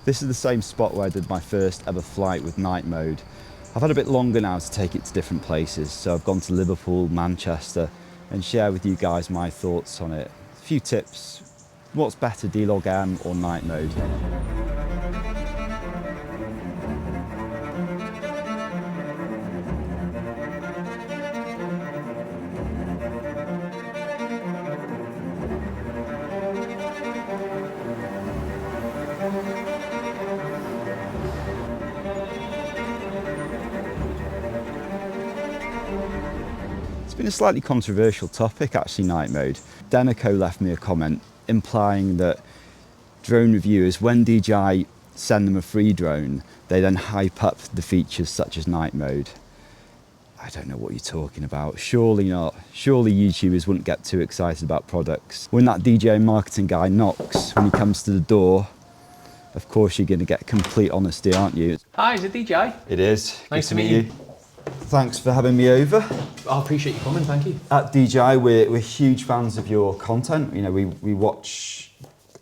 This is the same spot where I did my first ever flight with night mode. I've had a bit longer now to take it to different places, so I've gone to Liverpool, Manchester, and share with you guys my thoughts on it. A few tips. What's better, D-Log M or night mode? It's been a slightly controversial topic actually, night mode. Denico left me a comment implying that drone reviewers, when DJI send them a free drone, they then hype up the features such as night mode. I don't know what you're talking about. Surely not. Surely YouTubers wouldn't get too excited about products. When that DJI marketing guy knocks, when he comes to the door, of course you're going to get complete honesty, aren't you? Hi, is it DJI? It is. Nice to meet you. Thanks for having me over. I appreciate you coming, thank you. At DJI, we're huge fans of your content. You know, we watch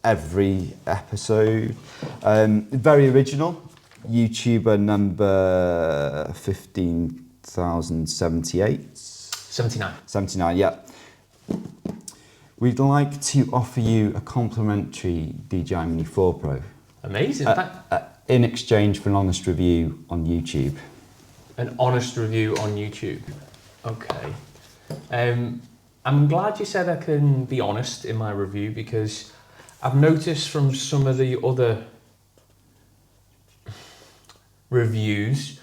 every episode. Very original. YouTuber number 15,078. 79. 79, yeah. We'd like to offer you a complimentary DJI Mini 4 Pro. Amazing. In exchange for an honest review on YouTube. An honest review on YouTube. Okay. I'm glad you said I can be honest in my review, because I've noticed from some of the other reviews,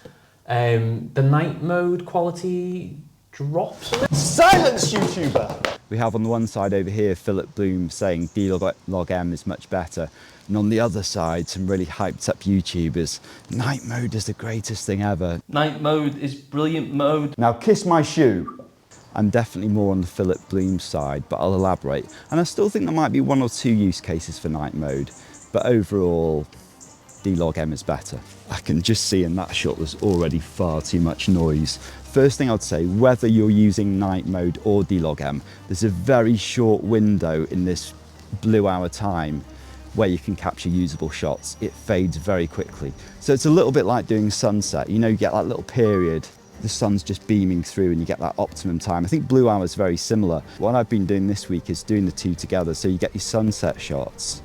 the night mode quality drops a little. Silence, YouTuber! We have on the one side over here Philip Bloom saying D-Log M is much better, and on the other side some really hyped up YouTubers. Night mode is the greatest thing ever. Night mode is brilliant mode. Now kiss my shoe. I'm definitely more on the Philip Bloom side, but I'll elaborate. And I still think there might be one or two use cases for night mode, but overall, D-Log M is better. I can just see in that shot there's already far too much noise. First thing I'd say, whether you're using night mode or D-Log M, there's a very short window in this blue hour time where you can capture usable shots. It fades very quickly. So it's a little bit like doing sunset. You know, you get that little period, the sun's just beaming through and you get that optimum time. I think blue hour is very similar. What I've been doing this week is doing the two together. So you get your sunset shots,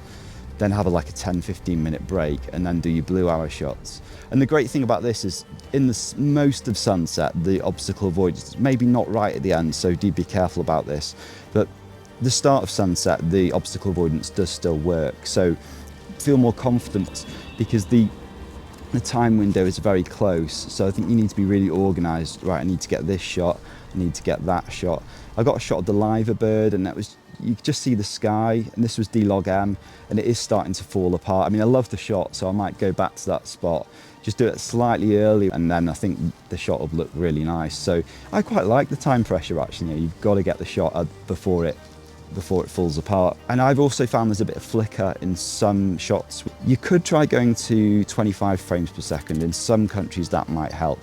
then have like a 10-15 minute break, and then do your blue hour shots. And the great thing about this is in most of sunset, the obstacle avoidance is maybe not right at the end, so do be careful about this. But the start of sunset, the obstacle avoidance does still work. So feel more confident because the time window is very close. So I think you need to be really organized. Right, I need to get this shot, I need to get that shot. I got a shot of the liver bird, and that was, you could just see the sky, and this was D-Log M, and it is starting to fall apart. I mean, I love the shot, so I might go back to that spot, just do it slightly early, and then I think the shot will look really nice. So I quite like the time pressure actually. You know, you've got to get the shot before it falls apart. And I've also found there's a bit of flicker in some shots. You could try going to 25 frames per second. In some countries that might help.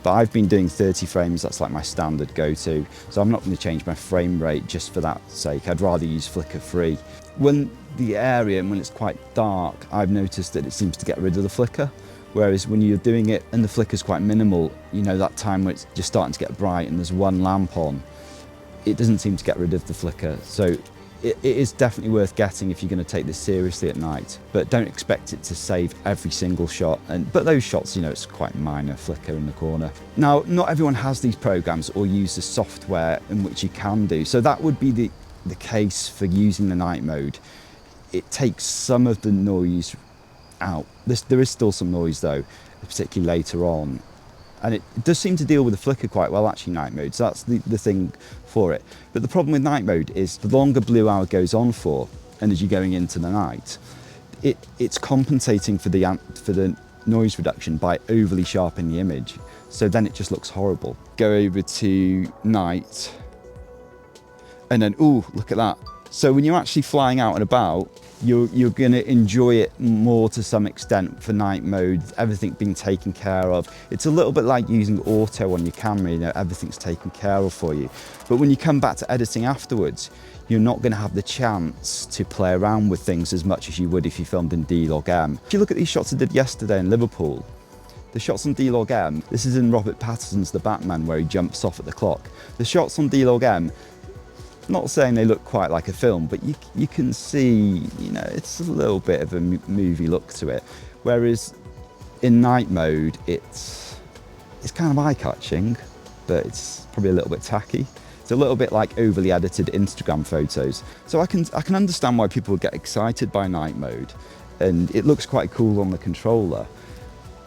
But I've been doing 30 frames, that's like my standard go-to. So I'm not going to change my frame rate just for that sake. I'd rather use flicker free. When the area, and when it's quite dark, I've noticed that it seems to get rid of the flicker. Whereas when you're doing it and the flicker's quite minimal, you know, that time when it's just starting to get bright and there's one lamp on, it doesn't seem to get rid of the flicker. So it is definitely worth getting if you're going to take this seriously at night, but don't expect it to save every single shot. But those shots, you know, it's quite minor flicker in the corner. Now, not everyone has these programs or use the software in which you can do. So that would be the case for using the night mode. It takes some of the noise out. There is still some noise though, particularly later on. And it does seem to deal with the flicker quite well, actually, night mode. So that's the thing for it. But the problem with night mode is the longer blue hour goes on for, and as you're going into the night, it's compensating for the noise reduction by overly sharpening the image. So then it just looks horrible. Go over to night, and then, ooh, look at that. So when you're actually flying out and about, you're going to enjoy it more to some extent for night mode, everything being taken care of. It's a little bit like using auto on your camera, you know, everything's taken care of for you. But when you come back to editing afterwards, you're not going to have the chance to play around with things as much as you would if you filmed in D-Log-M. If you look at these shots I did yesterday in Liverpool, the shots on D-Log-M, this is in Robert Pattinson's The Batman where he jumps off at the clock. The shots on D-Log-M, not saying they look quite like a film, but you can see, you know, it's a little bit of a movie look to it. Whereas in night mode, it's kind of eye-catching, but it's probably a little bit tacky. It's a little bit like overly edited Instagram photos. So I can understand why people get excited by night mode, and it looks quite cool on the controller.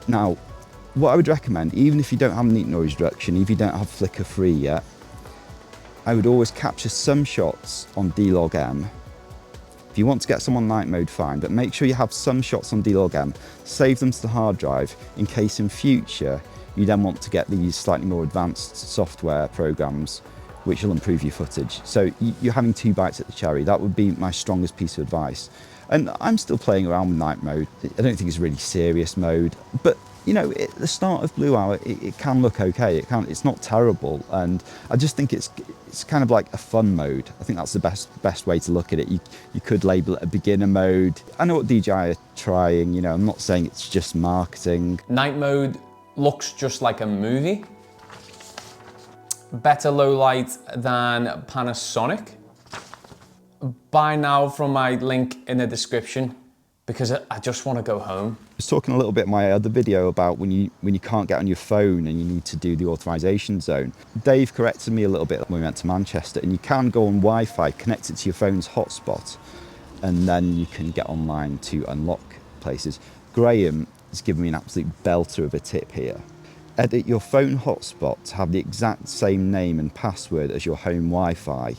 Now, what I would recommend, even if you don't have neat noise reduction, if you don't have flicker free yet, I would always capture some shots on D-Log-M. If you want to get some on night mode, fine, but make sure you have some shots on D-Log-M, save them to the hard drive in case in future you then want to get these slightly more advanced software programs which will improve your footage. So you're having 2 bites at the cherry. That would be my strongest piece of advice. And I'm still playing around with night mode. I don't think it's really serious mode, but you know, at the start of Blue Hour, it can look okay. It's not terrible, and I just think it's kind of like a fun mode. I think that's the best way to look at it. You could label it a beginner mode. I know what DJI are trying. You know, I'm not saying it's just marketing. Night mode looks just like a movie. Better low light than Panasonic. Buy now from my link in the description, because I just want to go home. I was talking a little bit in my other video about when you can't get on your phone and you need to do the authorization zone. Dave corrected me a little bit when we went to Manchester, and you can go on Wi-Fi, connect it to your phone's hotspot, and then you can get online to unlock places. Graham has given me an absolute belter of a tip here. Edit your phone hotspot to have the exact same name and password as your home Wi-Fi.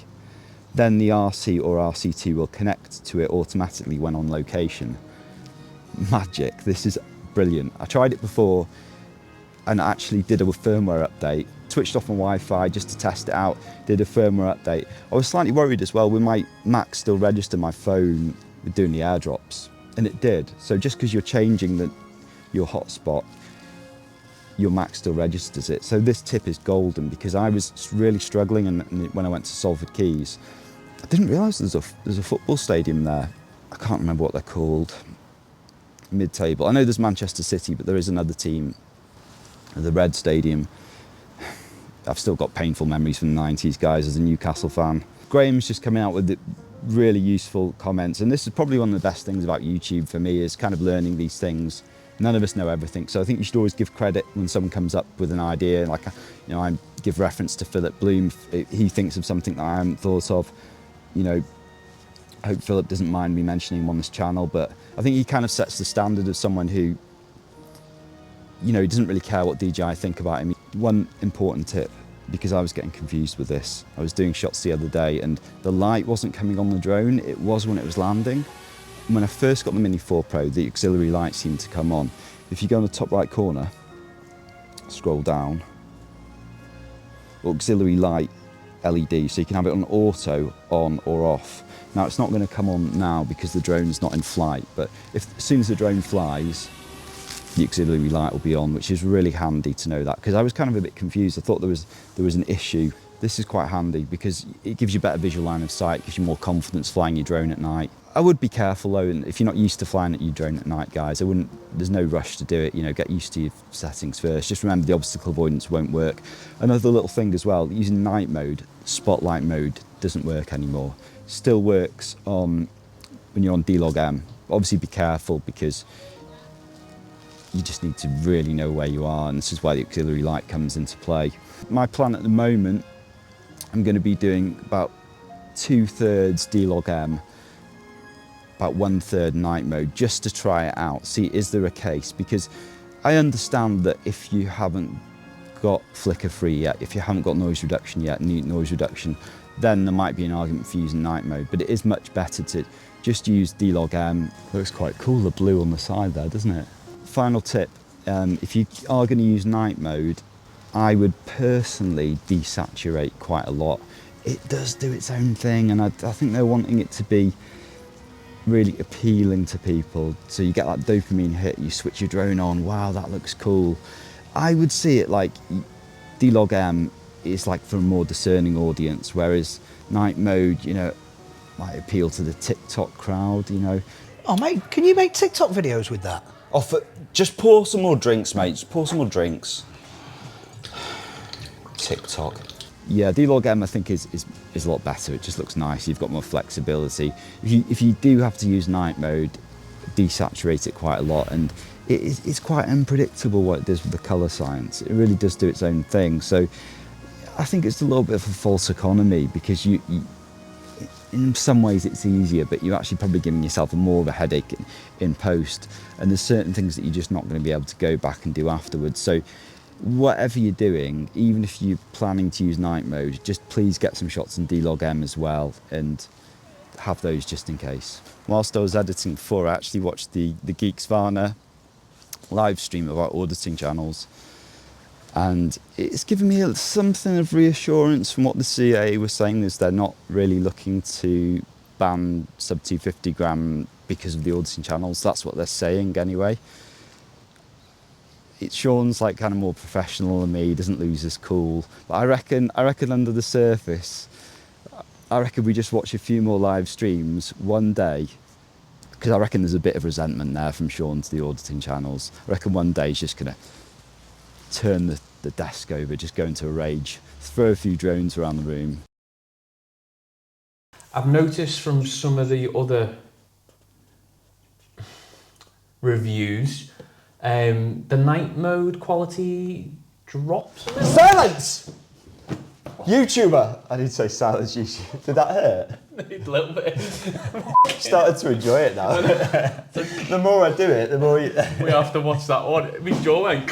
Then the RC or RC2 will connect to it automatically when on location. Magic, this is brilliant. I tried it before and actually did a firmware update, switched off my Wi-Fi just to test it out, did a firmware update. I was slightly worried as well, will my Mac still register my phone with doing the airdrops? And it did. So just because you're changing your hotspot, your Mac still registers it. So this tip is golden, because I was really struggling, and when I went to Salford Quays, I didn't realise there's a football stadium there. I can't remember what they're called. Mid-table. I know there's Manchester City, but there is another team, the Red Stadium. I've still got painful memories from the 90s, guys, as a Newcastle fan. Graham's just coming out with the really useful comments, and this is probably one of the best things about YouTube for me, is kind of learning these things. None of us know everything, so I think you should always give credit when someone comes up with an idea. Like, you know, I give reference to Philip Bloom. He thinks of something that I haven't thought of. You know, I hope Philip doesn't mind me mentioning him on this channel, but I think he kind of sets the standard of someone who, you know, he doesn't really care what DJI think about him. One important tip, because I was getting confused with this. I was doing shots the other day and the light wasn't coming on the drone, it was when it was landing. When I first got the Mini 4 Pro, the auxiliary light seemed to come on. If you go in the top right corner, scroll down, auxiliary light LED, so you can have it on auto, on or off. Now it's not going to come on now because the drone's not in flight, but as soon as the drone flies, the auxiliary light will be on, which is really handy to know that, because I was kind of a bit confused. I thought there was an issue. This is quite handy because it gives you better visual line of sight, gives you more confidence flying your drone at night. I would be careful though, and if you're not used to flying your drone at night, guys, there's no rush to do it. You know, get used to your settings first. Just remember the obstacle avoidance won't work. Another little thing as well, using night mode, spotlight mode doesn't work anymore. Still works when you're on D-Log-M. Obviously be careful, because you just need to really know where you are, and this is why the auxiliary light comes into play. My plan at the moment, I'm going to be doing about 2/3 D-Log-M, about 1/3 night mode, just to try it out, see is there a case, because I understand that if you haven't got flicker free yet, if you haven't got noise reduction yet, neat noise reduction, then there might be an argument for using night mode, but it is much better to just use D-Log-M. Looks quite cool, the blue on the side there, doesn't it? Final tip, if you are going to use night mode, I would personally desaturate quite a lot. It does do its own thing, and I think they're wanting it to be really appealing to people. So you get that dopamine hit, you switch your drone on, wow, that looks cool. I would see it like D-Log M is like for a more discerning audience, whereas night mode, you know, might appeal to the TikTok crowd, you know. Oh mate, can you make TikTok videos with that? Just pour some more drinks, mate. Just pour some more drinks. TikTok. Yeah, D-Log M I think is a lot better. It just looks nice. You've got more flexibility. If you do have to use night mode, desaturate it quite a lot, and it's quite unpredictable what it does with the colour science. It really does do its own thing. So I think it's a little bit of a false economy, because you in some ways it's easier, but you're actually probably giving yourself more of a headache in post, and there's certain things that you're just not going to be able to go back and do afterwards. So whatever you're doing, even if you're planning to use night mode, just please get some shots in D-Log M as well, and have those just in case. Whilst I was editing before, I actually watched the Geeks Varna live stream of our auditing channels, and it's given me something of reassurance from what the CA was saying, is they're not really looking to ban sub 250 gram because of the auditing channels. That's what they're saying anyway. Sean's like kind of more professional than me, he doesn't lose his cool, but I reckon under the surface, I reckon we just watch a few more live streams one day, because I reckon there's a bit of resentment there from Sean to the auditing channels. I reckon one day he's just gonna turn the desk over, just go into a rage, throw a few drones around the room. I've noticed from some of the other reviews, the night mode quality drops a little. Silence! YouTuber! I did say silence, YouTuber. Did that hurt? A little bit. Started to enjoy it now. The more I do it, the more you... We have to watch that one. My jaw went.